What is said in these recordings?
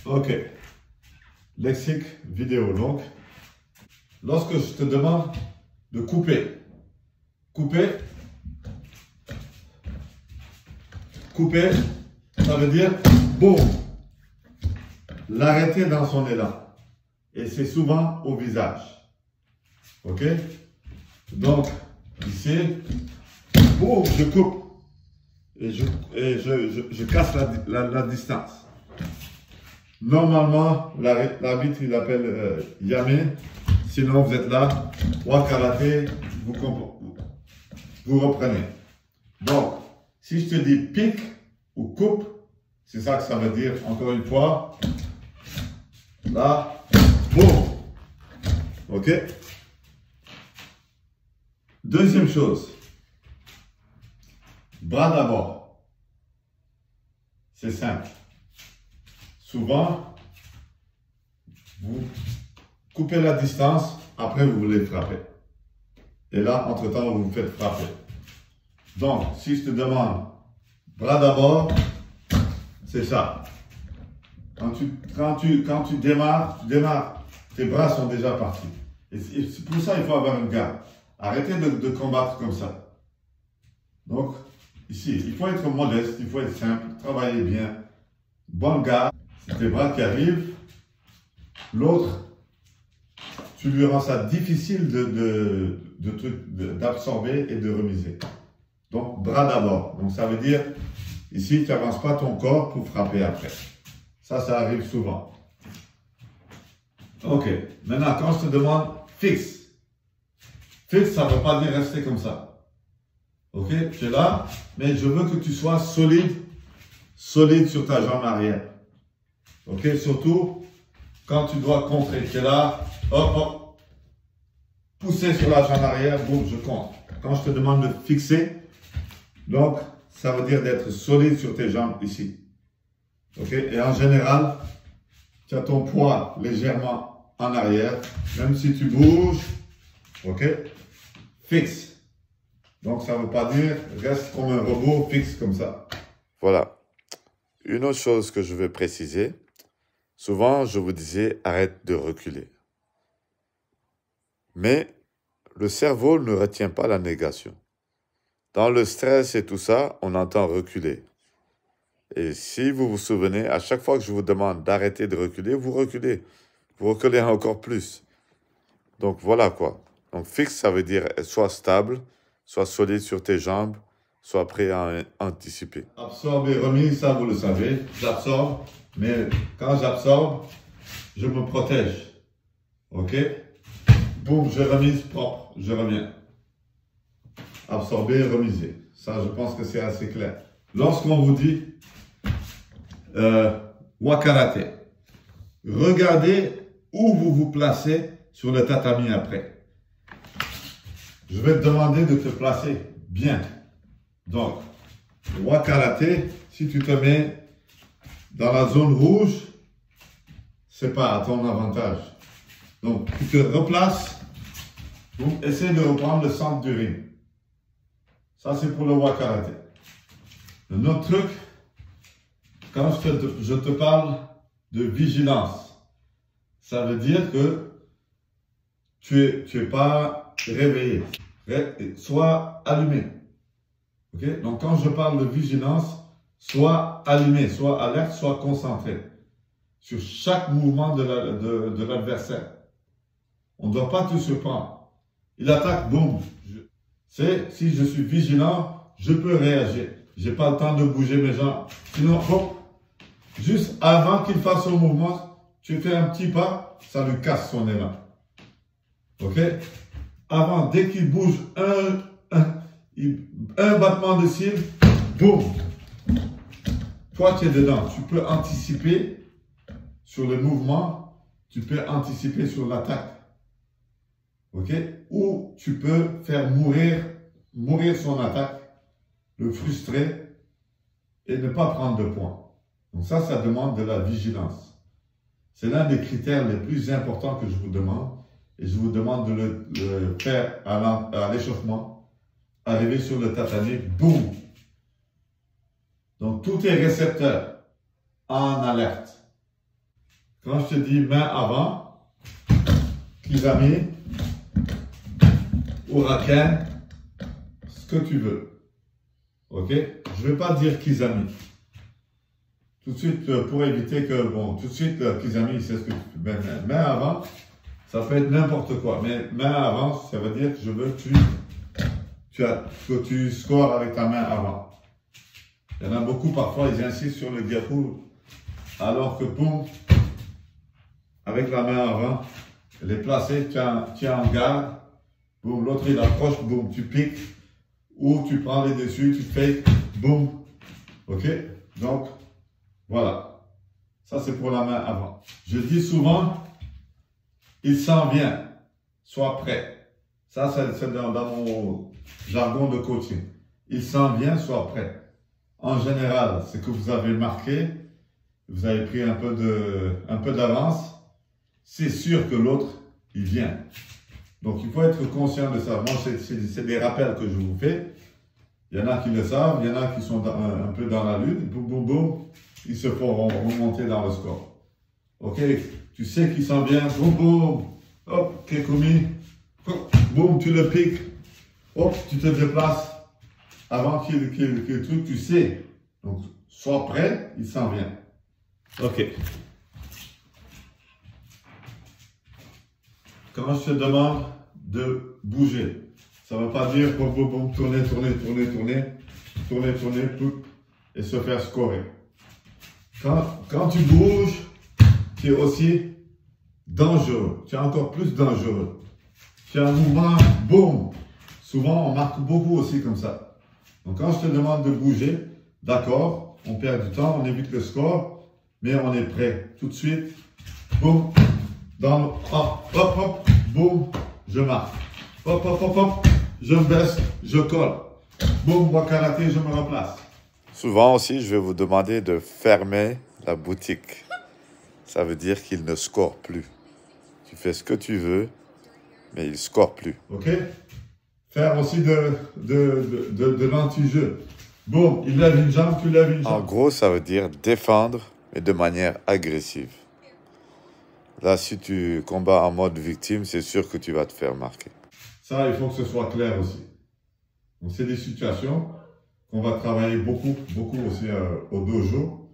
Ok. Lexique vidéo. Donc, lorsque je te demande de couper, couper, ça veut dire boum, l'arrêter dans son élan. Et c'est souvent au visage. Ok? Donc, ici, boum, je coupe. Et je casse la distance. Normalement, l'arbitre, il appelle Yame. Sinon, vous êtes là, Wakarate, vous reprenez. Donc, si je te dis pique ou coupe, c'est ça que ça veut dire, encore une fois. Là, boum. Ok? Deuxième chose. Bras d'abord. C'est simple. Souvent, vous coupez la distance, après vous voulez frapper. Et là, entre-temps, vous vous faites frapper. Donc, si je te demande bras d'abord, c'est ça. Quand tu démarres, tes bras sont déjà partis. Et pour ça, il faut avoir une garde. Arrêtez de combattre comme ça. Donc, ici, il faut être modeste, il faut être simple, travailler bien. Bonne garde. C'est tes bras qui arrivent. L'autre, tu lui rends ça difficile d'absorber et de remiser. Donc, bras d'abord. Donc, ça veut dire, ici, tu n'avances pas ton corps pour frapper après. Ça arrive souvent. Ok. Maintenant, quand je te demande fixe. Fixe, ça ne veut pas dire rester comme ça. Ok? Tu es là, mais je veux que tu sois solide sur ta jambe arrière. Ok? Surtout, quand tu dois contrer. Tu es là, hop, hop. Pousser sur la jambe arrière, boum, je compte. Quand je te demande de fixer, donc, ça veut dire d'être solide sur tes jambes ici. Ok? Et en général, tu as ton poids légèrement en arrière. Même si tu bouges, ok? Fixe. Donc, ça ne veut pas dire reste comme un robot fixe comme ça. Voilà. Une autre chose que je veux préciser. Souvent, je vous disais, arrête de reculer. Mais le cerveau ne retient pas la négation. Dans le stress et tout ça, on entend reculer. Et si vous vous souvenez, à chaque fois que je vous demande d'arrêter de reculer, vous reculez. Vous reculez encore plus. Donc voilà quoi. Donc fixe, ça veut dire sois stable, sois solide sur tes jambes, sois prêt à anticiper. Absorbe et remise, ça vous le savez. J'absorbe, mais quand j'absorbe, je me protège. Ok? Boum, je remise propre, je reviens. Absorber, remiser. Ça, je pense que c'est assez clair. Lorsqu'on vous dit Wakarate, regardez où vous vous placez sur le tatami après. Je vais te demander de te placer bien. Donc, Wakarate, si tu te mets dans la zone rouge, c'est pas à ton avantage. Donc, tu te replaces. Donc, essaie de reprendre le centre du ring. Ça, c'est pour le Wakarate. Un autre truc, quand je te parle de vigilance, ça veut dire que tu es pas réveillé. Sois allumé. Okay? Donc, quand je parle de vigilance, sois allumé, sois alerte, sois concentré sur chaque mouvement de l'adversaire. On ne doit pas tout surprendre. Il attaque, boum. Si je suis vigilant, je peux réagir. Je n'ai pas le temps de bouger mes jambes. Sinon, hop, juste avant qu'il fasse son mouvement, tu fais un petit pas, ça lui casse son élan. Ok? Avant, dès qu'il bouge un battement de cils, boum. Toi, tu es dedans. Tu peux anticiper sur le mouvement, tu peux anticiper sur l'attaque. Ok? Ou tu peux faire mourir son attaque, le frustrer et ne pas prendre de points. Donc ça demande de la vigilance. C'est l'un des critères les plus importants que je vous demande. Et je vous demande de le faire à l'échauffement. Arriver sur le tatami, boum. Donc tous tes récepteurs en alerte. Quand je te dis main avant, Kizami, Huracan, ce que tu veux. Ok? Je ne vais pas dire Kizami. Tout de suite, pour éviter que, bon, tout de suite, Kizami, c'est ce que tu fais. Main avant, ça peut être n'importe quoi. Mais main avant, ça veut dire que je veux que tu scores avec ta main avant. Il y en a beaucoup, parfois, ils insistent sur le Gyaku, alors que boum, avec la main avant, elle est placée, tu es en garde, boum, l'autre il approche, boum, tu piques, ou tu prends les dessus, tu fais, boum, ok? Donc, voilà. Ça, c'est pour la main avant. Je dis souvent, il s'en vient, sois prêt. Ça, c'est dans mon jargon de coaching. Il s'en vient, sois prêt. En général, c'est que vous avez marqué, vous avez pris un peu d'avance, c'est sûr que l'autre, il vient. Donc, il faut être conscient de ça. Moi, c'est des rappels que je vous fais. Il y en a qui le savent, il y en a qui sont un peu dans la lutte, boum, boum, boum, ils se font remonter dans le score. Ok, tu sais qu'il s'en vient, boum, boum, hop, Kekumi, boum, tu le piques, hop, tu te déplaces avant qu'il le truc, tu sais. Donc, sois prêt, il s'en vient. Ok. Quand je te demande de bouger, ça ne veut pas dire boum, boum, boum, tourner, et se faire scorer. Quand tu bouges, tu es aussi dangereux. Tu es encore plus dangereux. Tu as un mouvement, boum. Souvent, on marque beaucoup aussi comme ça. Donc, quand je te demande de bouger, d'accord, on perd du temps, on évite le score, mais on est prêt. Tout de suite, boum, hop, boum, je marque. Hop, je me baisse, je colle. Boum, moi karaté, je me replace. Souvent aussi, je vais vous demander de fermer la boutique. Ça veut dire qu'il ne score plus. Tu fais ce que tu veux, mais il ne score plus. Ok? Faire aussi de l'anti-jeu. Boum, il lève une jambe, tu lèves une jambe. En gros, ça veut dire défendre, mais de manière agressive. Là, si tu combats en mode victime, c'est sûr que tu vas te faire marquer. Ça, il faut que ce soit clair aussi. Donc, c'est des situations qu'on va travailler beaucoup aussi au dojo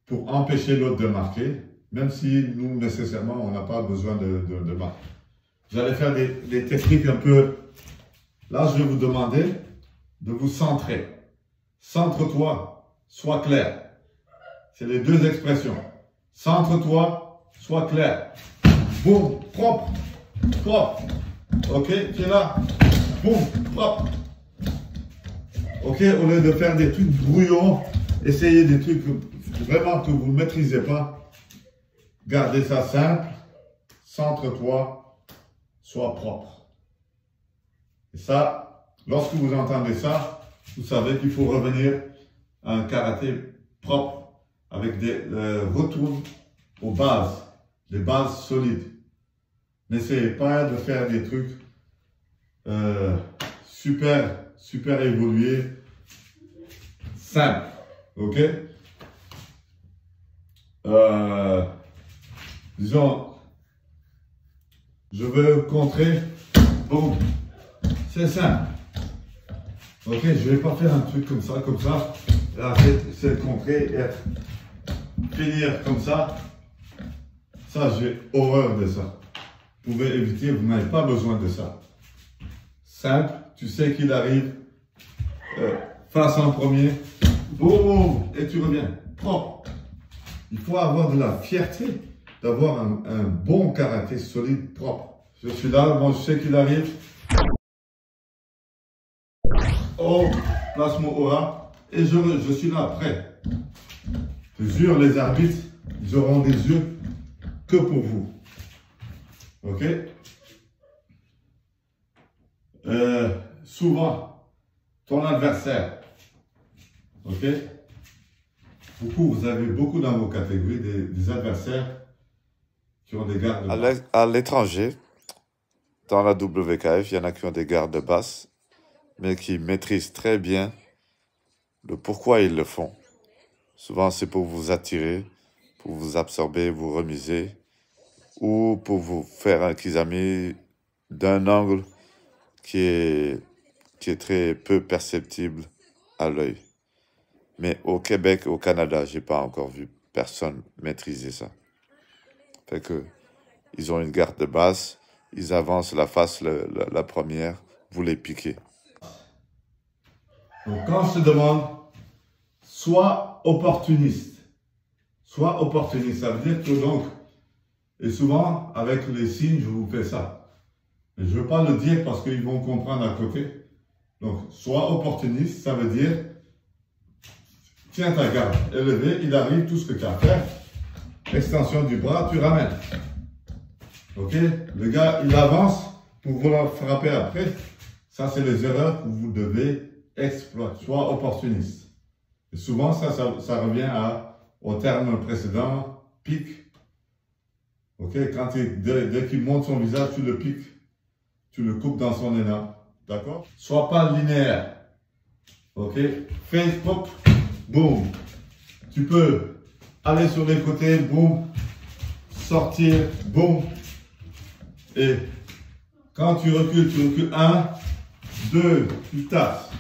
pour empêcher l'autre de marquer, même si nous, nécessairement, on n'a pas besoin de marquer. J'allais faire des techniques un peu... Là, je vais vous demander de vous centrer. Centre-toi, sois clair. C'est les deux expressions. Centre-toi, sois clair. Boum, propre. Ok, tu es là. Boum, propre. Ok, au lieu de faire des trucs brouillons, essayez des trucs vraiment que vous ne maîtrisez pas. Gardez ça simple. Centre-toi, sois propre. Et ça, lorsque vous entendez ça, vous savez qu'il faut revenir à un karaté propre, avec des retours aux bases, des bases solides. N'essayez pas de faire des trucs super évolués, simples, ok? Disons, je veux contrer, boum, c'est simple. Ok, je vais pas faire un truc comme ça. Là, c'est le contrer, finir comme ça. Ça, j'ai horreur de ça. Vous pouvez éviter, vous n'avez pas besoin de ça. Simple, tu sais qu'il arrive, face en premier, boum, et tu reviens, propre. Il faut avoir de la fierté d'avoir un bon karaté solide, propre. Je suis là, moi je sais qu'il arrive. Oh, place mon aura, et je suis là, prêt. Je jure, les arbitres, ils auront des yeux que pour vous. Ok? Souvent, ton adversaire, ok? Vous avez beaucoup dans vos catégories des adversaires qui ont des gardes basses. À l'étranger, dans la WKF, il y en a qui ont des gardes basses, mais qui maîtrisent très bien le pourquoi ils le font. Souvent, c'est pour vous attirer, pour vous absorber, vous remiser, ou pour vous faire un kizami d'un angle qui est très peu perceptible à l'œil. Mais au Québec, au Canada, j'ai pas encore vu personne maîtriser ça. Fait que ils ont une garde basse, ils avancent la face, la première, vous les piquez. Donc quand je te demande, sois opportuniste. Sois opportuniste, ça veut dire que donc, et souvent avec les signes, je vous fais ça. Mais je ne veux pas le dire parce qu'ils vont comprendre à côté. Donc, sois opportuniste, ça veut dire, tiens ta garde élevée, il arrive tout ce que tu as à faire. Extension du bras, tu ramènes. Ok? Le gars, il avance pour vouloir frapper après. Ça, c'est les erreurs que vous devez exploiter. Sois opportuniste. Et souvent, ça revient au terme précédent, pique. Ok? Dès qu'il monte son visage, tu le piques. Tu le coupes dans son élan. D'accord? Sois pas linéaire. Ok? Fais pop, boum. Tu peux aller sur les côtés, boum. Sortir, boum. Et quand tu recules 1, 2, tu tasses.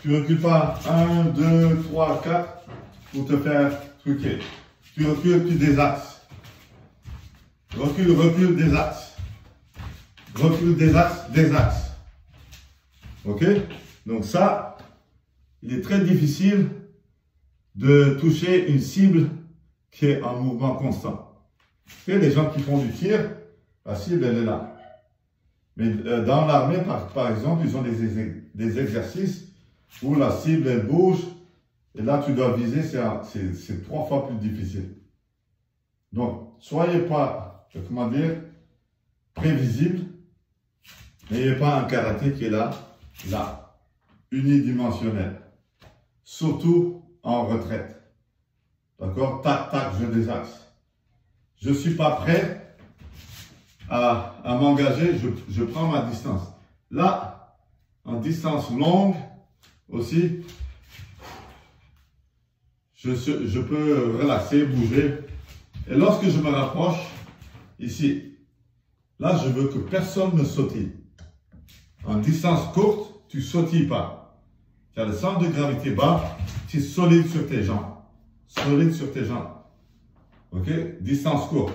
Tu recules pas 1, 2, 3, 4 pour te faire truquer. Tu recules, tu désaxes. Recule, désaxe. Recule, désaxe. Ok? Donc ça, il est très difficile de toucher une cible qui est en mouvement constant. Tu sais, les gens qui font du tir, la cible, elle est là. Mais dans l'armée, par exemple, ils ont des exercices où la cible, elle bouge. Et là, tu dois viser, c'est 3 fois plus difficile. Donc, soyez pas, comment dire, prévisible. N'ayez pas un karaté qui est là, unidimensionnel. Surtout en retraite. D'accord? Tac, tac, je désaxe. Je ne suis pas prêt à m'engager, je prends ma distance. Là, en distance longue aussi, je peux relaxer, bouger. Et lorsque je me rapproche, ici, là, je veux que personne ne sautille. En distance courte, tu ne sautilles pas. Tu as le centre de gravité bas, tu es solide sur tes jambes. Solide sur tes jambes. Ok? Distance courte.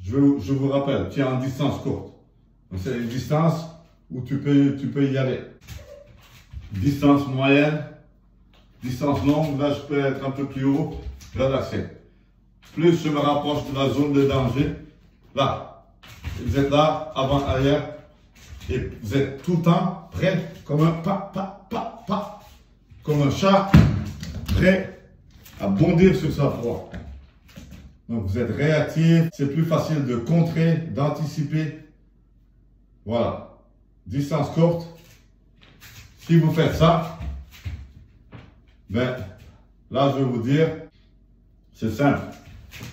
Je vous rappelle, tu es en distance courte. C'est une distance où tu peux y aller. Distance moyenne, distance longue, là je peux être un peu plus haut, relaxé. Plus je me rapproche de la zone de danger, là, vous êtes là, avant, arrière, et vous êtes tout le temps prêt, comme un comme un chat, prêt à bondir sur sa proie. Donc vous êtes réactif, c'est plus facile de contrer, d'anticiper. Voilà. Distance courte. Si vous faites ça, ben là je vais vous dire, c'est simple.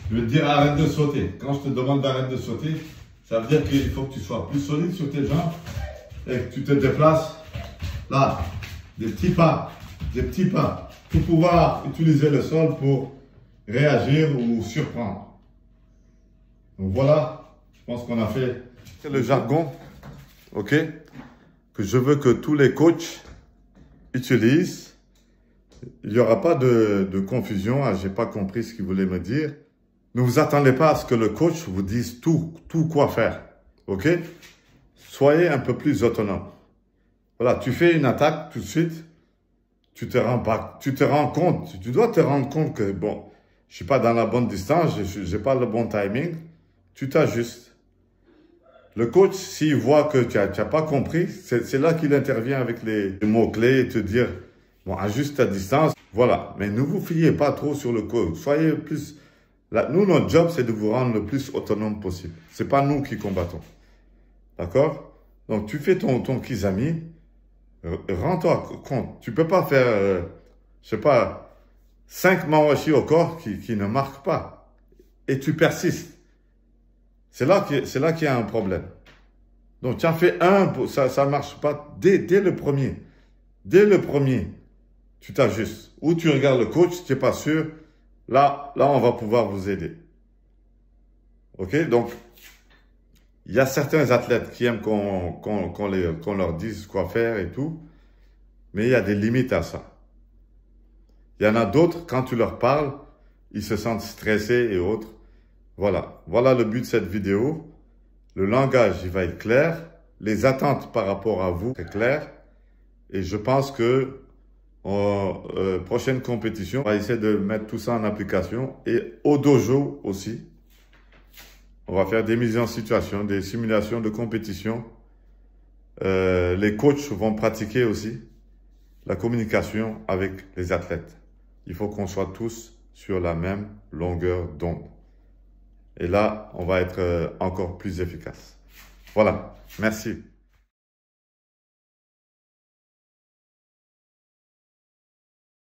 Je vais te dire arrête de sauter. Quand je te demande d'arrêter de sauter, ça veut dire qu'il faut que tu sois plus solide sur tes jambes et que tu te déplaces là, des petits pas, pour pouvoir utiliser le sol pour réagir ou surprendre. Donc voilà, je pense qu'on a fait. C'est le jargon, ok, que je veux que tous les coachs utilisent. Il n'y aura pas de confusion. Ah, j'ai pas compris ce qu'il voulait me dire. Ne vous attendez pas à ce que le coach vous dise tout quoi faire, ok? Soyez un peu plus autonome. Voilà, tu fais une attaque tout de suite, tu te rends compte, tu dois te rendre compte que bon, je suis pas dans la bonne distance, j'ai pas le bon timing, tu t'ajustes. Le coach, s'il voit que tu n'as pas compris, c'est là qu'il intervient avec les mots-clés et te dire, bon, ajuste ta distance. Voilà, mais ne vous fiez pas trop sur le coach. Soyez plus... Là, nous, notre job, c'est de vous rendre le plus autonome possible. C'est pas nous qui combattons. D'accord? Donc, tu fais ton kizami, rends-toi compte. Tu peux pas faire, je sais pas, 5 mawashi au corps qui ne marquent pas. Et tu persistes. C'est là qu'il y a un problème. Donc, tu en fais un, ça marche pas dès le premier. Dès le premier, tu t'ajustes. Ou tu regardes le coach, tu n'es pas sûr, là, on va pouvoir vous aider. OK? Donc, il y a certains athlètes qui aiment qu'on leur dise quoi faire et tout, mais il y a des limites à ça. Il y en a d'autres, quand tu leur parles, ils se sentent stressés et autres. Voilà. Voilà le but de cette vidéo. Le langage, il va être clair. Les attentes par rapport à vous, c'est clair. Et je pense que prochaine compétition, on va essayer de mettre tout ça en application. Et au dojo aussi, on va faire des mises en situation, des simulations de compétition. Les coachs vont pratiquer aussi la communication avec les athlètes. Il faut qu'on soit tous sur la même longueur d'onde. Et là, on va être encore plus efficace. Voilà, merci.